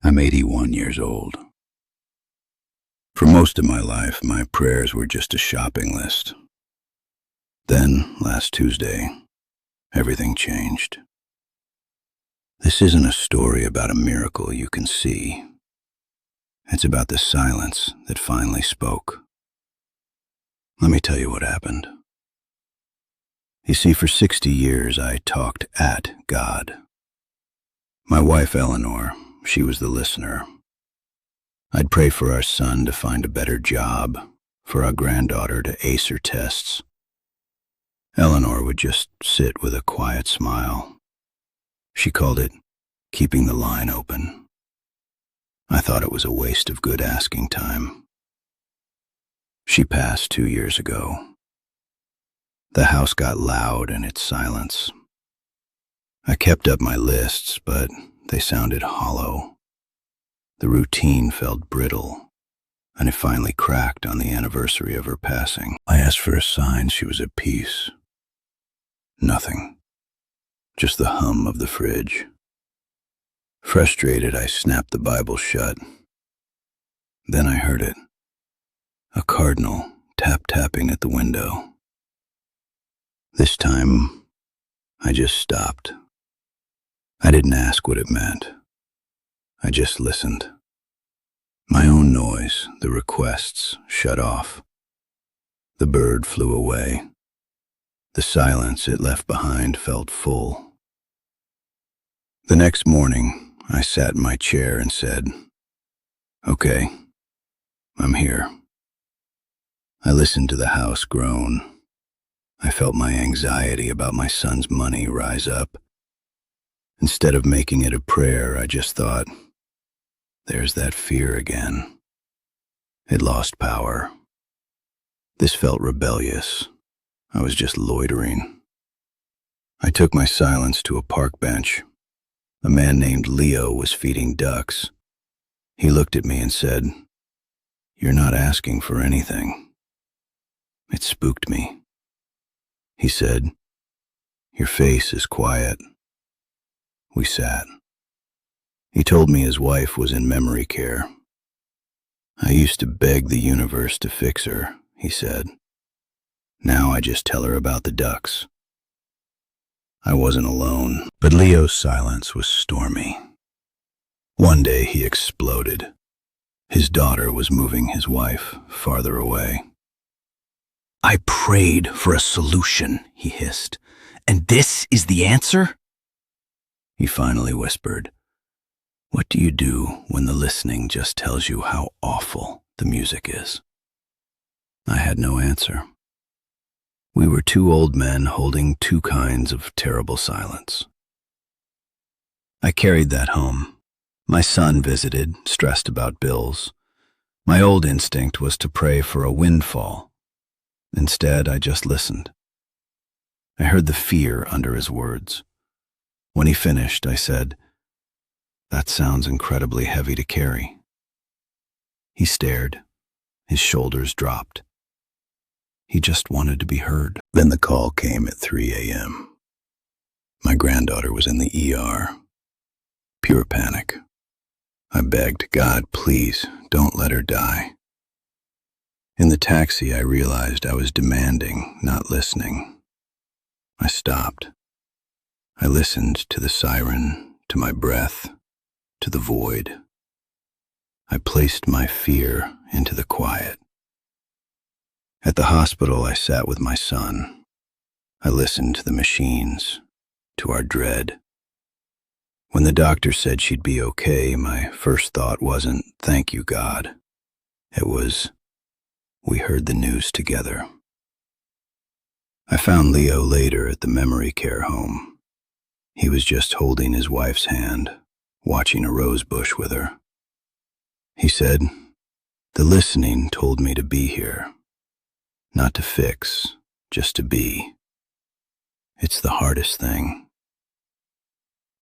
I'm 81 years old. For most of my life, my prayers were just a shopping list. Then, last Tuesday, everything changed. This isn't a story about a miracle you can see. It's about the silence that finally spoke. Let me tell you what happened. You see, for 60 years, I talked at God. My wife, Eleanor, she was the listener. I'd pray for our son to find a better job, for our granddaughter to ace her tests. Eleanor would just sit with a quiet smile. She called it keeping the line open. I thought it was a waste of good asking time. She passed 2 years ago. The house got loud in its silence. I kept up my lists, but they sounded hollow. The routine felt brittle, and it finally cracked on the anniversary of her passing. I asked for a sign she was at peace. Nothing. Just the hum of the fridge. Frustrated, I snapped the Bible shut. Then I heard it. A cardinal tap-tapping at the window. This time, I just stopped. I didn't ask what it meant. I just listened. My own noise, the requests, shut off. The bird flew away. The silence it left behind felt full. The next morning, I sat in my chair and said, "Okay, I'm here." I listened to the house groan. I felt my anxiety about my son's money rise up. Instead of making it a prayer, I just thought, there's that fear again. It lost power. This felt rebellious. I was just loitering. I took my silence to a park bench. A man named Leo was feeding ducks. He looked at me and said, "You're not asking for anything." It spooked me. He said, "Your face is quiet." We sat. He told me his wife was in memory care. "I used to beg the universe to fix her," he said. "Now I just tell her about the ducks." I wasn't alone, but Leo's silence was stormy. One day he exploded. His daughter was moving his wife farther away. "I prayed for a solution," he hissed. "And this is the answer?" He finally whispered, "What do you do when the listening just tells you how awful the music is?" I had no answer. We were two old men holding two kinds of terrible silence. I carried that home. My son visited, stressed about bills. My old instinct was to pray for a windfall. Instead, I just listened. I heard the fear under his words. When he finished, I said, "That sounds incredibly heavy to carry." He stared. His shoulders dropped. He just wanted to be heard. Then the call came at 3 a.m. My granddaughter was in the ER. Pure panic. I begged, "God, please, don't let her die." In the taxi, I realized I was demanding, not listening. I stopped. I listened to the siren, to my breath, to the void. I placed my fear into the quiet. At the hospital, I sat with my son. I listened to the machines, to our dread. When the doctor said she'd be okay, my first thought wasn't, "Thank you, God." It was, we heard the news together. I found Leo later at the memory care home. He was just holding his wife's hand, watching a rose bush with her. He said, "The listening told me to be here. Not to fix, just to be. It's the hardest thing."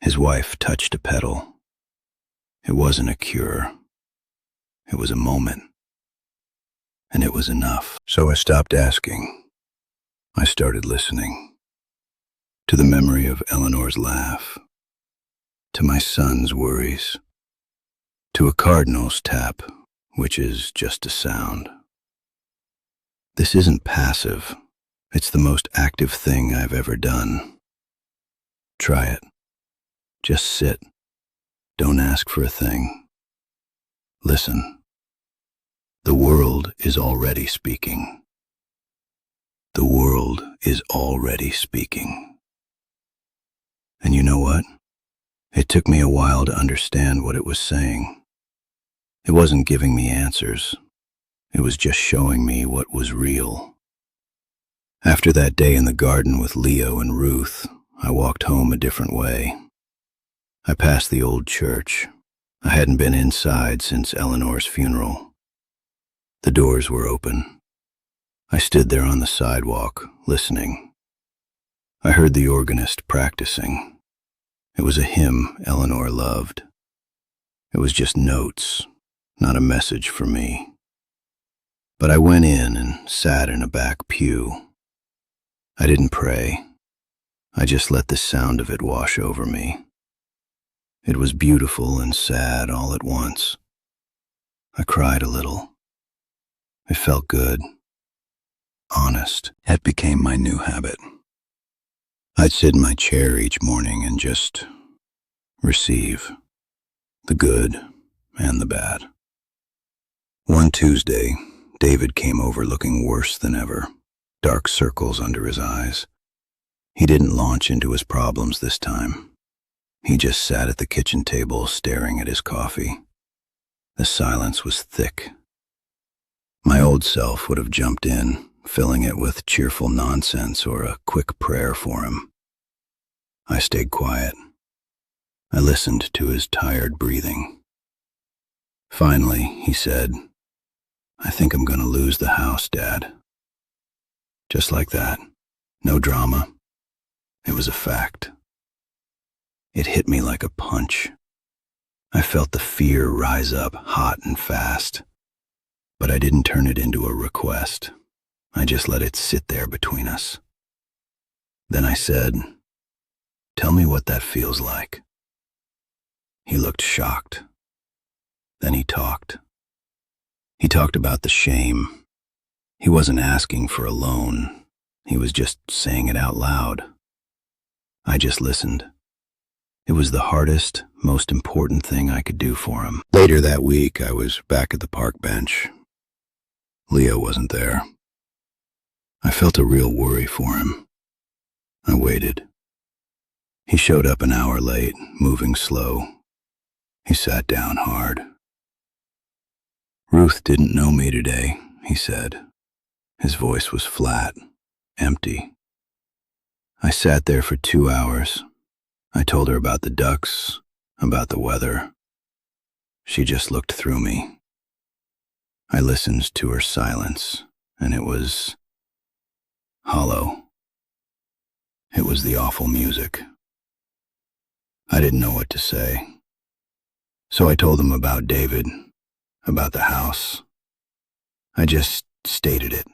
His wife touched a petal. It wasn't a cure. It was a moment. And it was enough. So I stopped asking. I started listening. To the memory of Eleanor's laugh. To my son's worries. a cardinal's tap, which is just a sound. This isn't passive. It's the most active thing I've ever done. Try it. Just sit. Don't ask for a thing. Listen. The world is already speaking. The world is already speaking. And you know what? It took me a while to understand what it was saying. It wasn't giving me answers. It was just showing me what was real. After that day in the garden with Leo and Ruth, I walked home a different way. I passed the old church. I hadn't been inside since Eleanor's funeral. The doors were open. I stood there on the sidewalk, listening. I heard the organist practicing. It was a hymn Eleanor loved. It was just notes, not a message for me. But I went in and sat in a back pew. I didn't pray. I just let the sound of it wash over me. It was beautiful and sad all at once. I cried a little. It felt good. Honest. It became my new habit. I'd sit in my chair each morning and just receive the good and the bad. One Tuesday, David came over looking worse than ever, dark circles under his eyes. He didn't launch into his problems this time. He just sat at the kitchen table staring at his coffee. The silence was thick. My old self would have jumped in, filling it with cheerful nonsense or a quick prayer for him. I stayed quiet. I listened to his tired breathing. Finally, he said, "I think I'm going to lose the house, Dad." Just like that. No drama. It was a fact. It hit me like a punch. I felt the fear rise up hot and fast. But I didn't turn it into a request. I just let it sit there between us. Then I said, "Tell me what that feels like." He looked shocked. Then he talked. He talked about the shame. He wasn't asking for a loan. He was just saying it out loud. I just listened. It was the hardest, most important thing I could do for him. Later that week, I was back at the park bench. Leo wasn't there. I felt a real worry for him. I waited. He showed up an hour late, moving slow. He sat down hard. "Ruth didn't know me today," he said. His voice was flat, empty. I sat there for 2 hours. I told her about the ducks, about the weather. She just looked through me. I listened to her silence, and it was hollow. It was the awful music. I didn't know what to say. So I told him about David, about the house. I just stated it.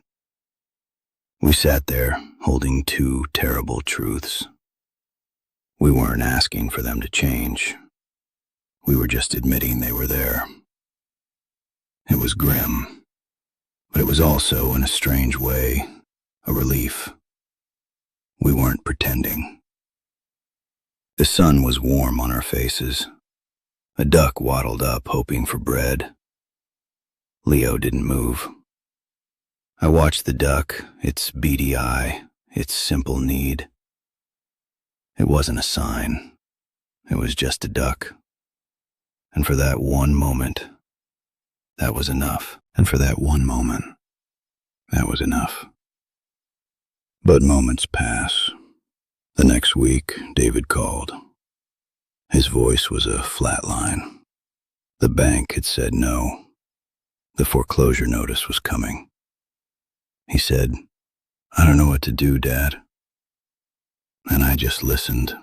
We sat there, holding two terrible truths. We weren't asking for them to change. We were just admitting they were there. It was grim, but it was also, in a strange way, a relief. We weren't pretending. The sun was warm on our faces. A duck waddled up, hoping for bread. Leo didn't move. I watched the duck, its beady eye, its simple need. It wasn't a sign. It was just a duck. And for that one moment, that was enough. And for that one moment, that was enough. But moments pass. The next week, David called. His voice was a flat line. The bank had said no. The foreclosure notice was coming. He said, "I don't know what to do, Dad." And I just listened.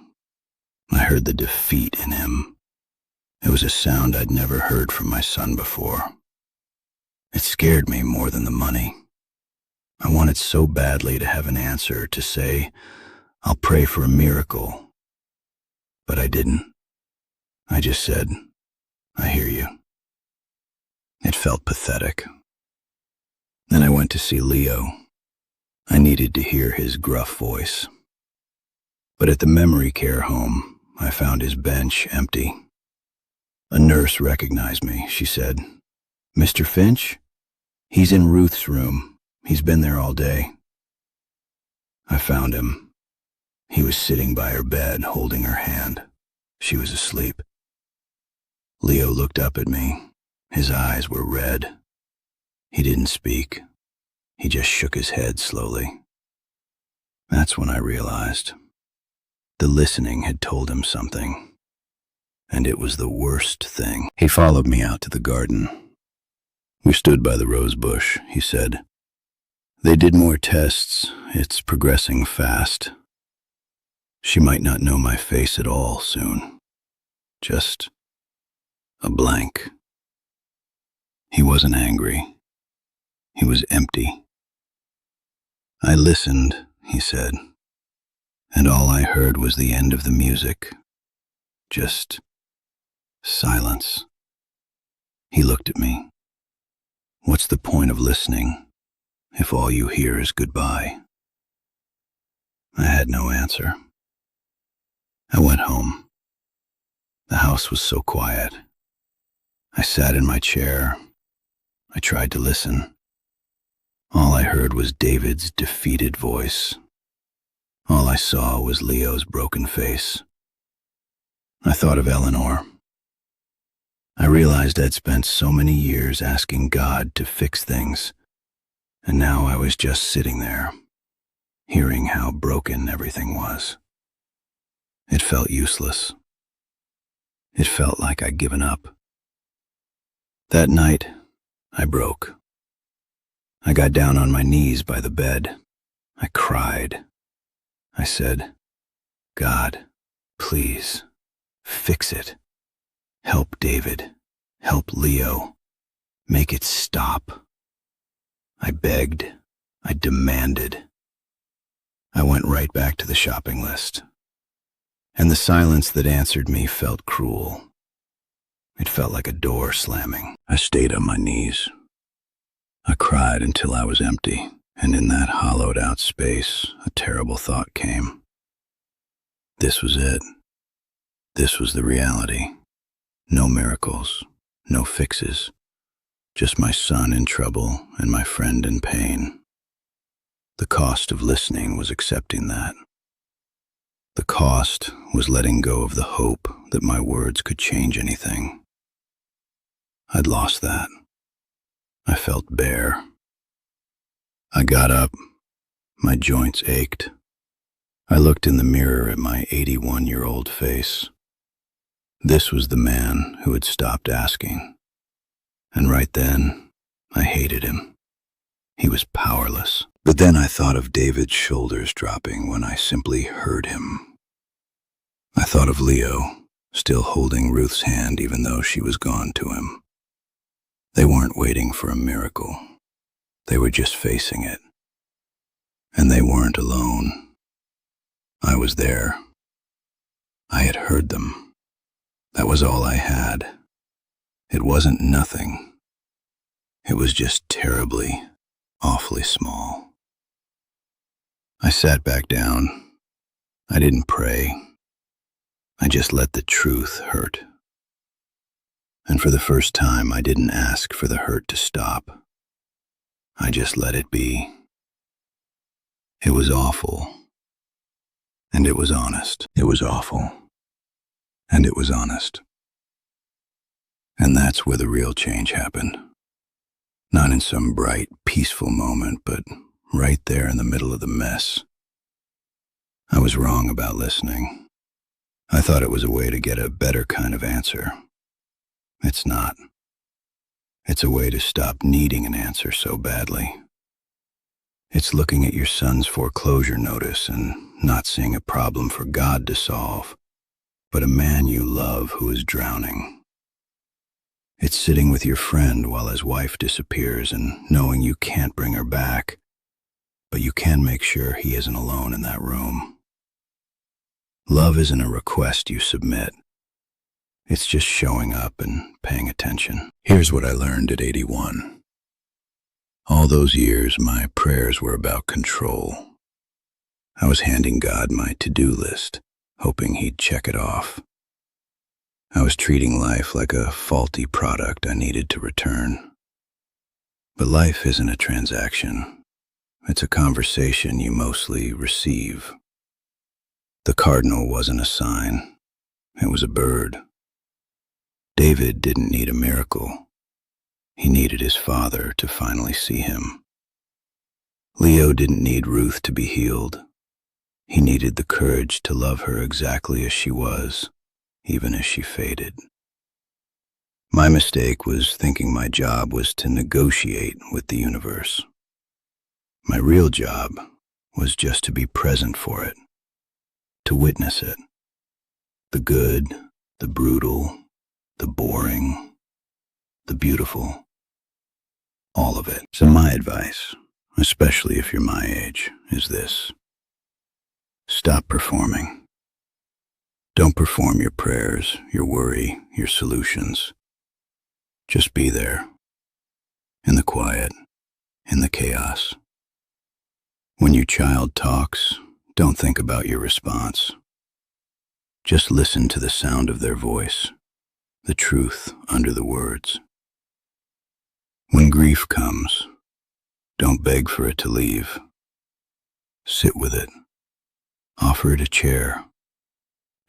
I heard the defeat in him. It was a sound I'd never heard from my son before. It scared me more than the money. I wanted so badly to have an answer, to say, "I'll pray for a miracle." But I didn't. I just said, "I hear you." felt pathetic. Then I went to see Leo. I needed to hear his gruff voice. But at the memory care home, I found his bench empty. A nurse recognized me. She said, "Mr. Finch? He's in Ruth's room. He's been there all day." I found him. He was sitting by her bed, holding her hand. She was asleep. Leo looked up at me. His eyes were red. He didn't speak. He just shook his head slowly. That's when I realized the listening had told him something, and it was the worst thing. He followed me out to the garden. We stood by the rose bush. He said, "They did more tests. It's progressing fast. She might not know my face at all soon. Just a blank." He wasn't angry. He was empty. "I listened," he said, "and all I heard was the end of the music. Just silence." He looked at me. "What's the point of listening if all you hear is goodbye?" I had no answer. I went home. The house was so quiet. I sat in my chair. I tried to listen. All I heard was David's defeated voice. All I saw was Leo's broken face. I thought of Eleanor. I realized I'd spent so many years asking God to fix things, and now I was just sitting there, hearing how broken everything was. It felt useless. It felt like I'd given up. That night, I broke. I got down on my knees by the bed. I cried. I said, "God, please, fix it. Help David. Help Leo. Make it stop." I begged. I demanded. I went right back to the shopping list. And the silence that answered me felt cruel. It felt like a door slamming. I stayed on my knees. I cried until I was empty, and in that hollowed-out space, a terrible thought came. This was it. This was the reality. No miracles, no fixes, just my son in trouble and my friend in pain. The cost of listening was accepting that. The cost was letting go of the hope that my words could change anything. I'd lost that. I felt bare. I got up. My joints ached. I looked in the mirror at my 81-year-old face. This was the man who had stopped asking. And right then, I hated him. He was powerless. But then I thought of David's shoulders dropping when I simply heard him. I thought of Leo, still holding Ruth's hand even though she was gone to him. They weren't waiting for a miracle. They were just facing it. And they weren't alone. I was there. I had heard them. That was all I had. It wasn't nothing. It was just terribly, awfully small. I sat back down. I didn't pray. I just let the truth hurt. And for the first time, I didn't ask for the hurt to stop. I just let it be. It was awful. And it was honest. It was awful. And it was honest. And that's where the real change happened. Not in some bright, peaceful moment, but right there in the middle of the mess. I was wrong about listening. I thought it was a way to get a better kind of answer. It's not. It's a way to stop needing an answer so badly. It's looking at your son's foreclosure notice and not seeing a problem for God to solve, but a man you love who is drowning. It's sitting with your friend while his wife disappears and knowing you can't bring her back, but you can make sure he isn't alone in that room. Love isn't a request you submit. It's just showing up and paying attention. Here's what I learned at 81. All those years, my prayers were about control. I was handing God my to-do list, hoping he'd check it off. I was treating life like a faulty product I needed to return. But life isn't a transaction. It's a conversation you mostly receive. The cardinal wasn't a sign. It was a bird. David didn't need a miracle. He needed his father to finally see him. Leo didn't need Ruth to be healed. He needed the courage to love her exactly as she was, even as she faded. My mistake was thinking my job was to negotiate with the universe. My real job was just to be present for it, to witness it. The good, the brutal, the boring, the beautiful, all of it. So my advice, especially if you're my age, is this. Stop performing. Don't perform your prayers, your worry, your solutions. Just be there, in the quiet, in the chaos. When your child talks, don't think about your response. Just listen to the sound of their voice, the truth under the words. When grief comes, don't beg for it to leave. Sit with it. Offer it a chair.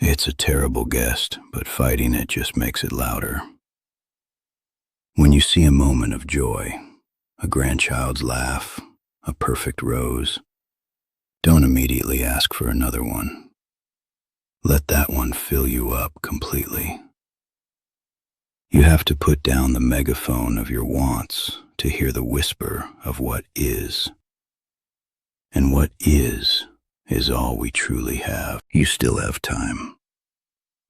It's a terrible guest, but fighting it just makes it louder. When you see a moment of joy, a grandchild's laugh, a perfect rose, don't immediately ask for another one. Let that one fill you up completely. You have to put down the megaphone of your wants to hear the whisper of what is. And what is all we truly have. You still have time.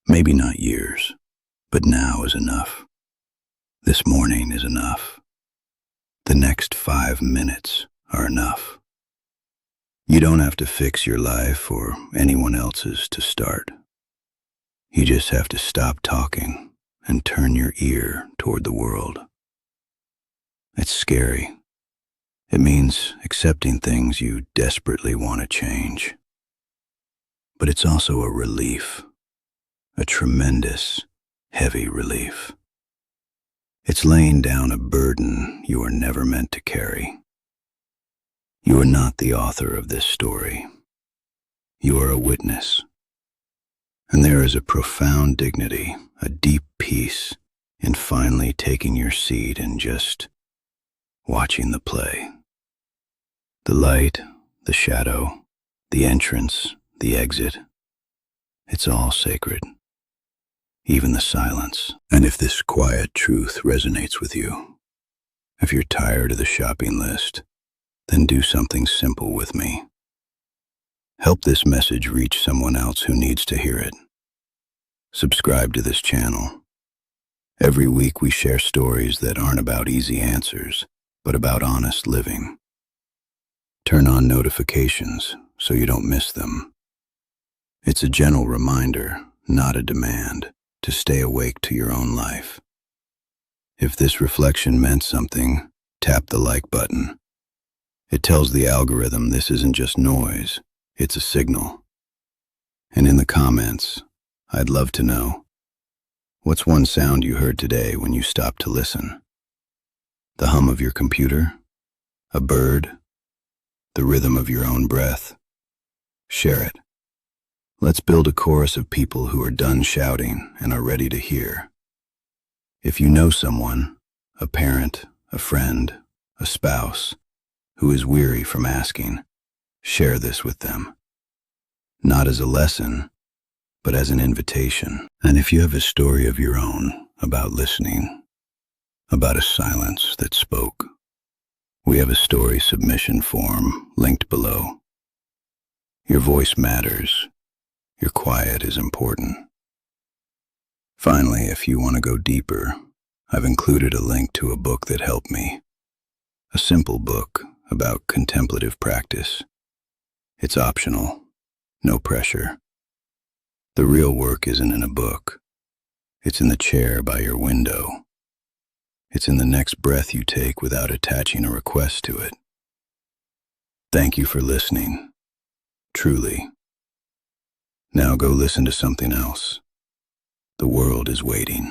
Maybe not years, but now is enough. This morning is enough. The next 5 minutes are enough. You don't have to fix your life or anyone else's to start. You just have to stop talking and turn your ear toward the world. It's scary. It means accepting things you desperately want to change. But it's also a relief, a tremendous, heavy relief. It's laying down a burden you are never meant to carry. You are not the author of this story. You are a witness. And there is a profound dignity, a deep peace in finally taking your seat and just watching the play. The light, the shadow, the entrance, the exit, it's all sacred. Even the silence. And if this quiet truth resonates with you, if you're tired of the shopping list, then do something simple with me. Help this message reach someone else who needs to hear it. Subscribe to this channel. Every week we share stories that aren't about easy answers, but about honest living. Turn on notifications so you don't miss them. It's a gentle reminder, not a demand, to stay awake to your own life. If this reflection meant something, tap the like button. It tells the algorithm this isn't just noise, it's a signal. And in the comments, I'd love to know, what's one sound you heard today when you stopped to listen? The hum of your computer? A bird? The rhythm of your own breath? Share it. Let's build a chorus of people who are done shouting and are ready to hear. If you know someone, a parent, a friend, a spouse, who is weary from asking, share this with them. Not as a lesson, but as an invitation. And if you have a story of your own about listening, about a silence that spoke, we have a story submission form linked below. Your voice matters. Your quiet is important. Finally, if you want to go deeper, I've included a link to a book that helped me. A simple book about contemplative practice. It's optional, no pressure. The real work isn't in a book. It's in the chair by your window. It's in the next breath you take without attaching a request to it. Thank you for listening. Truly. Now go listen to something else. The world is waiting.